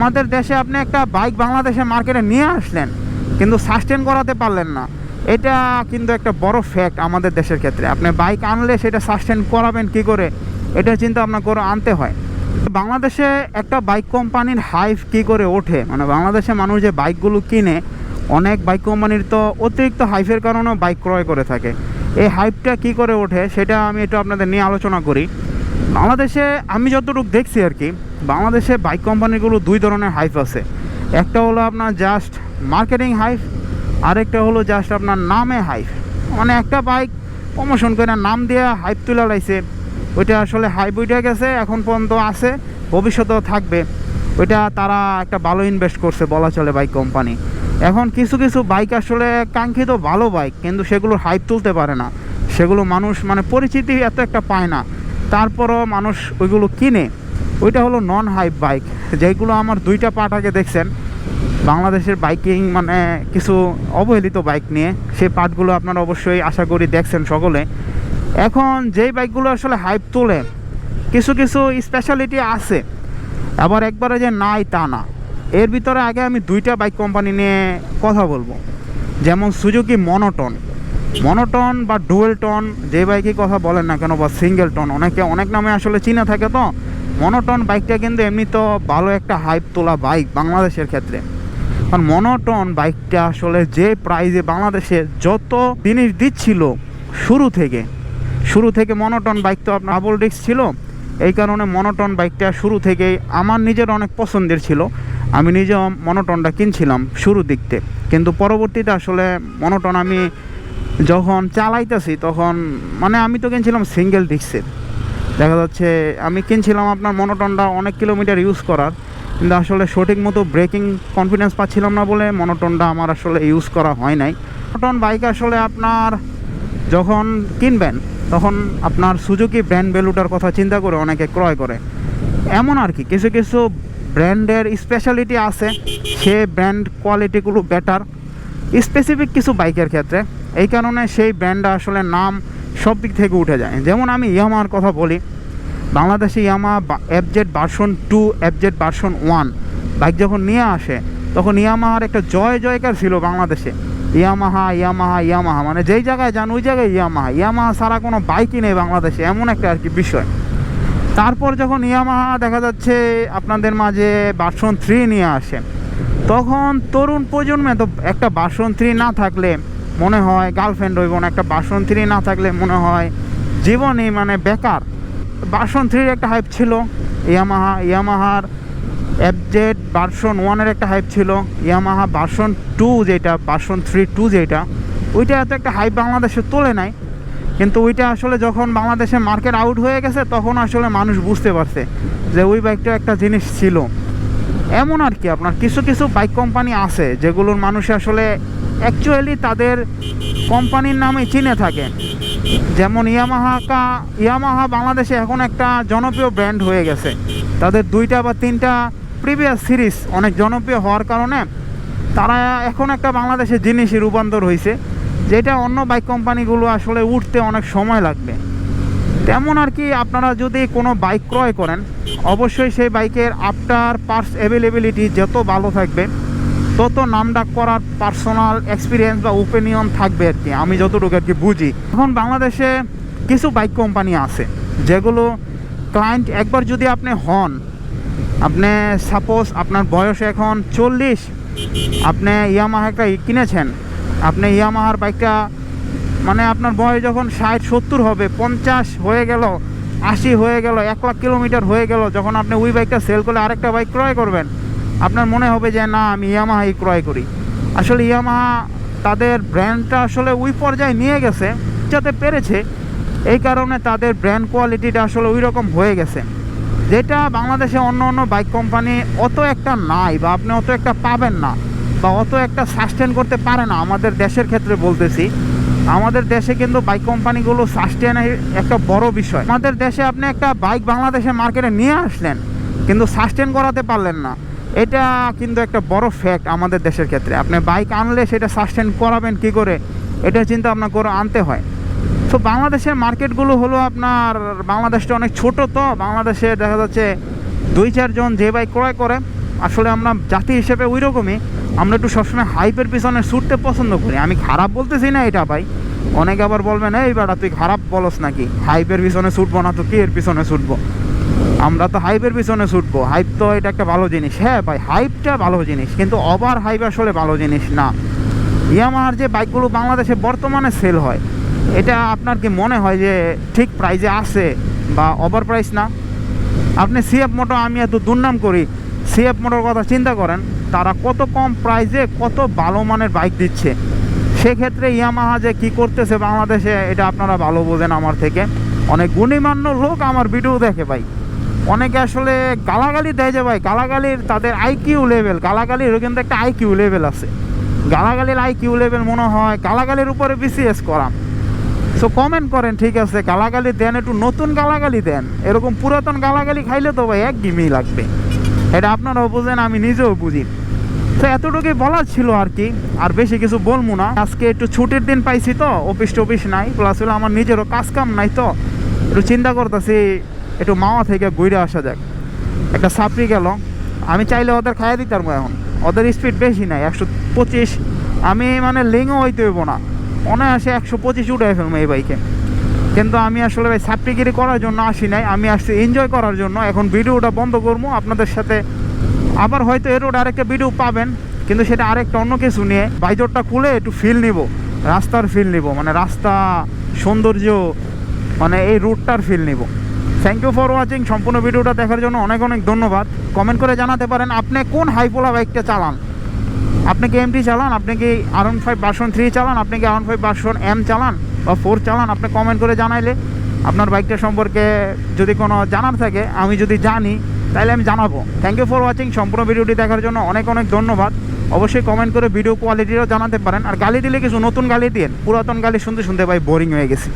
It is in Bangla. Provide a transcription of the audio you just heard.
আমাদের দেশে আপনি একটা বাইক বাংলাদেশের মার্কেটে নিয়ে আসলেন কিন্তু সাস্টেন করাতে পারলেন না, এটা কিন্তু একটা বড় ফ্যাক্ট আমাদের দেশের ক্ষেত্রে। আপনি বাইক আনলে সেটা সাস্টেন করাবেন কি করে, এটা চিন্তা ভাবনা করে আনতে হয়। বাংলাদেশে একটা বাইক কোম্পানির হাইপ কি করে ওঠে, মানে বাংলাদেশে মানুষ যে বাইকগুলো কিনে, অনেক বাইক কোম্পানির তো অতিরিক্ত হাইপের কারণেও বাইক ক্রয় করে থাকে। এই হাইপটা কি করে ওঠে সেটা আমি একটু আপনাদের নিয়ে আলোচনা করি। বাংলাদেশে আমি যতটুকু দেখছি আর কি, বাংলাদেশে বাইক কোম্পানিগুলো দুই ধরনের হাইপ আছে। একটা হলো আপনার জাস্ট মার্কেটিং হাইপ, আরেকটা হলো জাস্ট আপনার নামে হাইপ। মানে একটা বাইক প্রমোশন করে নাম দিয়ে হাইপ তুলে লাইছে, ওইটা আসলে হাইপ উঠে গেছে, এখন পর্যন্ত আছে, ভবিষ্যতেও থাকবে। ওইটা তারা একটা ভালো ইনভেস্ট করছে বলা চলে বাইক কোম্পানি। এখন কিছু কিছু বাইক আসলে কাঙ্ক্ষিত ভালো বাইক, কিন্তু সেগুলো হাইপ তুলতে পারে না, সেগুলো মানুষ মানে পরিচিতি এত একটা পায় না, তারপরও মানুষ ওইগুলো কিনে। ওইটা হলো নন হাইপ বাইক, যেগুলো আমার দুইটা পার্ট আগে দেখছেন বাংলাদেশের বাইকিং, মানে কিছু অবহেলিত বাইক নিয়ে, সেই পার্টগুলো আপনারা অবশ্যই আশা করি দেখছেন সকলে। এখন যেই বাইকগুলো আসলে হাইপ তোলে, কিছু কিছু স্পেশালিটি আছে, আবার একবারে যে নাই তা না। এর ভিতরে আগে আমি দুইটা বাইক কোম্পানি নিয়ে কথা বলবো, যেমন সুজুকি মনোটন বা ডুয়েল টন, যে বাইকই কথা বলেন না কেন, বা সিঙ্গেল টন, অনেকে অনেক নামে আসলে চিনে থাকে। তো মনোটন বাইকটা কিন্তু এমনি তো ভালো একটা হাইপ তোলা বাইক বাংলাদেশের ক্ষেত্রে। কারণ মনোটন বাইকটা আসলে যে প্রাইজে বাংলাদেশে যত জিনিস দিচ্ছিল শুরু থেকে মনোটন বাইক তো আপনার ডাবল ডিস্ক ছিল, এই কারণে মনোটন বাইকটা শুরু থেকেই আমার নিজের অনেক পছন্দের ছিল। আমি নিজেও মনোটনটা কিনছিলাম শুরু দিকতে, কিন্তু পরবর্তীতে আসলে মনোটন আমি যখন চালাইতেছি তখন, মানে আমি তো কিনছিলাম সিঙ্গেল ডিস্কের, দেখা যাচ্ছে আমি কিনছিলাম আপনার মনোটনটা অনেক কিলোমিটার ইউজ করার, কিন্তু আসলে সঠিক মতো ব্রেকিং কনফিডেন্স পাচ্ছিলাম না বলে মনোটনটা আমার আসলে ইউজ করা হয় নাই। মনোটন বাইক আসলে আপনার যখন কিনবেন তখন আপনার সুজুকি ব্র্যান্ড ভ্যালুটার কথা চিন্তা করে অনেকে ক্রয় করে। এমন আর কি, কিছু কিছু ব্র্যান্ডের স্পেশালিটি আছে, সে ব্র্যান্ড কোয়ালিটিগুলো বেটার স্পেসিফিক কিছু বাইকের ক্ষেত্রে, এই কারণে সেই ব্র্যান্ডটা আসলে নাম সব দিক থেকে উঠে যায়। যেমন আমি ইয়ামাহার কথা বলি, বাংলাদেশে Yamaha FZ version 2 FZ version 1 bike যখন নিয়ে আসে, তখন ইয়ামাহার একটা জয়কার ছিল বাংলাদেশে। ইয়ামাহা মানে যেই জায়গায় যান ওই জায়গায় ইয়ামাহা ছাড়া কোনো বাইকই নেই বাংলাদেশে, এমন একটা আর কি বিষয়। তারপর যখন ইয়ামাহা দেখা যাচ্ছে আপনাদের মাঝে ভার্সন 3 নিয়ে আসে, তখন তরুণ প্রজন্মে তো একটা ভার্সন 3 না থাকলে মনে হয় গার্লফ্রেন্ড হইব না, একটা ভার্সন 3 না থাকলে মনে হয় জীবনই মানে বেকার। ভার্সন 3 একটা হাইপ ছিল ইয়ামাহার এফজেড ভার্সন 1 একটা হাইপ ছিল, ইয়ামাহা ভার্সন 2 যেটা ভার্সন 3 যেটা, ওইটা এত একটা হাইপ বাংলাদেশে তোলে নাই। কিন্তু ওইটা আসলে যখন বাংলাদেশে মার্কেট আউট হয়ে গেছে তখন আসলে মানুষ বুঝতে পারছে যে ওই বাইকটা একটা জিনিস ছিল। এমন আর কি, আপনার কিছু কিছু বাইক কোম্পানি আছে যেগুলোর মানুষ আসলে অ্যাকচুয়ালি তাদের কোম্পানির নামে চিনে থাকে। যেমন ইয়ামাহা বাংলাদেশে এখন একটা জনপ্রিয় ব্র্যান্ড হয়ে গেছে, তাদের 2টা বা 3টা প্রিভিয়াস সিরিজ অনেক জনপ্রিয় হওয়ার কারণে তারা এখন একটা বাংলাদেশের জিনিসই রূপান্তর হয়েছে, যেটা অন্য বাইক কোম্পানিগুলো আসলে উঠতে অনেক সময় লাগবে। তেমন আর কি, আপনারা যদি কোনো বাইক ক্রয় করেন অবশ্যই সেই বাইকের আফটার পার্টস অ্যাভেলেবিলিটি যত ভালো থাকবে তত নামডাক করার পার্সোনাল এক্সপিরিয়েন্স বা ওপিনিয়ন থাকবে আর কি, আমি যতটুকু আর কি বুঝি। এখন বাংলাদেশে কিছু বাইক কোম্পানি আছে যেগুলো ক্লায়েন্ট একবার যদি আপনি হন, আপনি সাপোজ আপনার বয়স এখন 40, আপনি ইয়ামাহা একটা কিনেছেন, আপনি ইয়ামাহার বাইকটা মানে আপনার বয়স যখন 60-70 হবে, 50 হয়ে গেল, 80 হয়ে গেল, 1 লাখ কিলোমিটার হয়ে গেল, যখন আপনি ওই বাইকটা সেল করে আরেকটা বাইক ক্রয় করবেন, আপনার মনে হবে যে না আমি ইয়ামাহাই ক্রয় করি। আসলে ইয়ামাহা তাদের ব্র্যান্ডটা আসলে ওই পর্যায়ে নিয়ে গেছে যাতে পেরেছে, এই কারণে তাদের ব্র্যান্ড কোয়ালিটিটা আসলে ওই রকম হয়ে গেছে, যেটা বাংলাদেশে অন্য বাইক কোম্পানি অত একটা নাই, বা আপনি অত একটা পাবেন না, বা অত একটা সাস্টেন করতে পারে না। আমাদের দেশের ক্ষেত্রে বলতেছি, আমাদের দেশে কিন্তু বাইক কোম্পানিগুলো সাস্টেনের একটা বড় বিষয়। আমাদের দেশে আপনি একটা বাইক বাংলাদেশের মার্কেটে নিয়ে আসলেন কিন্তু সাস্টেন করাতে পারলেন না, এটা কিন্তু একটা বড় ফ্যাক্ট আমাদের দেশের ক্ষেত্রে। আপনি বাইক আনলে সেটা সাস্টেন করাবেন কি করে, এটা চিন্তা ভাবনা করে আনতে হয়। তো বাংলাদেশের মার্কেটগুলো হলো আপনার, বাংলাদেশটা অনেক ছোট, তো বাংলাদেশে দেখা যাচ্ছে 2-4 জন যে বাইক ক্রয় করে আসলে আমরা জাতি হিসেবে ওই রকমই, আমরা একটু সবসময় হাইপের পিছনে ছুটতে পছন্দ করি। আমি খারাপ বলতেছি না এটা ভাই, অনেকে আবার বলবেন এই বেটা তুই খারাপ বলস নাকি, হাইপের পিছনে ছুটবো না তো কি এর পিছনে ছুটবো, আমরা তো হাইপের পিছনে ছুটবো। হাইপ তো এটা একটা ভালো জিনিস, হ্যাঁ ভাই হাইপটা ভালো জিনিস, কিন্তু ওভার হাইপ আসলে ভালো জিনিস না। ইয়ামাহার যে বাইকগুলো বাংলাদেশে বর্তমানে সেল হয়, এটা আপনার কি মনে হয় যে ঠিক প্রাইজে আছে বা ওভার প্রাইস না? আপনি সিএফ মোটর, আমি এত দুর্নাম করি সিএফ মোটর কথা চিন্তা করেন, তারা কত কম প্রাইজে কত ভালো মানের বাইক দিচ্ছে। সেক্ষেত্রে ইয়ামাহা যে কী করতেছে বাংলাদেশে, এটা আপনারা ভালো বোঝেন আমার থেকে। অনেক গুণীমান্য লোক আমার ভিডিও দেখে ভাই, অনেকে আসলে গালাগালি দেয় যে ভাই, গালাগালির তাদের আইকিউ লেভেল, গালাগালিরও কিন্তু একটা আইকিউ লেভেল আছে। গালাগালির আইকিউ লেভেল মনে হয় গালাগালির উপরে বিসিএস করা। সো কমেন্ট করেন, ঠিক আছে গালাগালি দেন, একটু নতুন গালাগালি দেন, এরকম পুরাতন গালাগালি খাইলে তো ভাই এক গিমি লাগবে। এটা আপনারাও বুঝেন, আমি নিজেও বুঝি। তো এতটুকুই বলার ছিল আর কি, আর বেশি কিছু বলবো না। আজকে একটু ছুটির দিন পাইছি তো, অফিস টফিস নাই, প্লাস হলো আমার নিজেরও কাজ কাম নাই, তো একটু চিন্তা করতেছি একটু মাওয়া থেকে ঘুরে আসা যাক। একটা সাপড়ি গেল, আমি চাইলে ওদের খাইয়ে দিতে পারবো, এখন ওদের স্পিড বেশি নাই, 125, আমি মানে লিঙ্গও হইতে হইব না, অনায়াসে 125 উঠে ফেলবো এই বাইকে। কিন্তু আমি আসলে ভাই সাপড়িগিরি করার জন্য আসি নাই, আমি আসছি এনজয় করার জন্য। এখন ভিডিওটা বন্ধ করবো, আপনাদের সাথে আবার হয়তো এর আরেকটা ভিডিও পাবেন, কিন্তু সেটা আরেকটা অন্য কিছু নিয়ে। বাইজরটা খুলে একটু ফিল নিব, রাস্তার ফিল নিব, মানে রাস্তা সৌন্দর্য, মানে এই রুটটার ফিল নিব। Thank you for watching. সম্পূর্ণ ভিডিওটা দেখার জন্য অনেক অনেক ধন্যবাদ। কমেন্ট করে জানাতে পারেন আপনি কোন হাইপোলা বাইকটা চালান। আপনি কি এমটি চালান, আপনি কি R15 ভার্সন 3 চালান, আপনি কি R15 ভার্সন M চালান বা 4 চালান? আপনি কমেন্ট করে জানাইলে আপনার বাইকটা সম্পর্কে যদি কোনো জানার থাকে, আমি যদি জানি তাহলে আমি জানাবো। Thank you for watching. সম্পূর্ণ ভিডিওটি দেখার জন্য অনেক অনেক ধন্যবাদ। অবশ্যই কমেন্ট করে ভিডিও কোয়ালিটিও জানাতে পারেন, আর গালি দিলে কিছু নতুন গালি দিন, পুরাতন গালি শুনতে শুনতে ভাই বোরিং হয়ে গেছি।